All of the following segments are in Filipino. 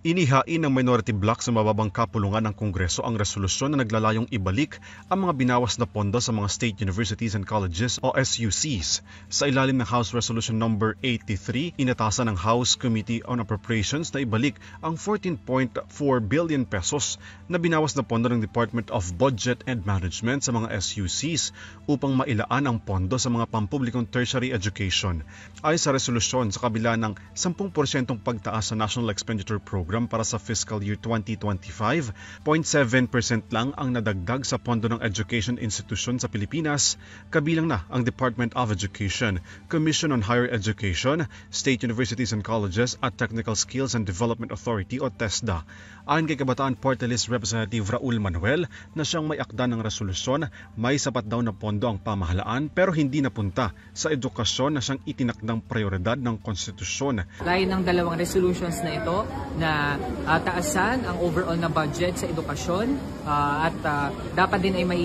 Inihain ng minority bloc sa mababang kapulungan ng Kongreso ang resolusyon na naglalayong ibalik ang mga binawas na pondo sa mga state universities and colleges o SUCs. Sa ilalim ng House Resolution number 83, inatasan ng House Committee on Appropriations na ibalik ang 14.4 billion pesos na binawas na pondo ng Department of Budget and Management sa mga SUCs upang mailaan ang pondo sa mga pampublikong tertiary education. Ayon sa resolusyon, sa kabila ng 10% pagtaas sa National Expenditure Program para sa fiscal year 2025, 0.7% lang ang nadagdag sa pondo ng education institution sa Pilipinas, kabilang na ang Department of Education, Commission on Higher Education, State Universities and Colleges at Technical Skills and Development Authority o TESDA. Ayon kay Kabataan Party List Representative Raul Manuel na siyang may akda ng resolusyon, may sapat daw na pondo ang pamahalaan pero hindi napunta sa edukasyon na siyang itinakdang prioridad ng konstitusyon. Layo ng dalawang resolutions na ito na taasan ang overall na budget sa edukasyon at dapat din ay may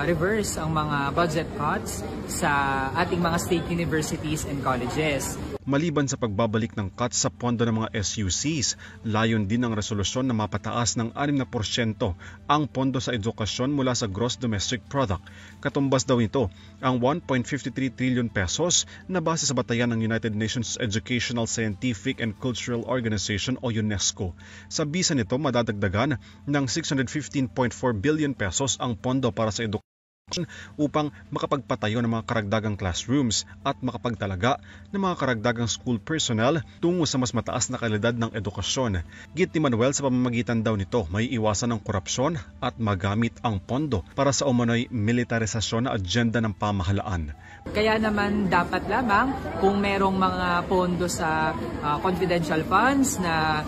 reverse ang mga budget cuts sa ating mga state universities and colleges. Maliban sa pagbabalik ng cuts sa pondo ng mga SUCs, layon din ang resolusyon na mapataas ng 6% ang pondo sa edukasyon mula sa gross domestic product. Katumbas daw nito ang 1.53 trillion pesos na base sa batayan ng United Nations Educational, Scientific and Cultural Organization o UNESCO. Sa bisa nito, madadagdagan ng 615.4 billion pesos ang pondo para sa edukasyon upang makapagpatayo ng mga karagdagang classrooms at makapagtalaga ng mga karagdagang school personnel tungo sa mas mataas na kalidad ng edukasyon. Git ni Manuel, sa pamamagitan daw nito may iwasan ng korupsyon at magamit ang pondo para sa umano'y militarisasyon na agenda ng pamahalaan. Kaya naman dapat lamang kung merong mga pondo sa confidential funds na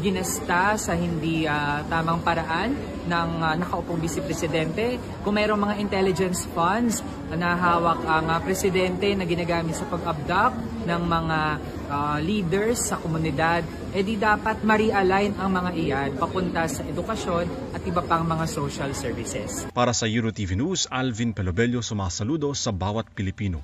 ginasta sa hindi tamang paraan ng nakaupong Vice Presidente, kung mayroong mga intelligence funds na hawak ang Presidente na ginagamit sa pag-abduct ng mga leaders sa komunidad, di dapat ma-realign ang mga iyan papunta sa edukasyon at iba pang mga social services. Para sa EuroTV News, Alvin Pelobello sumasaludo sa bawat Pilipino.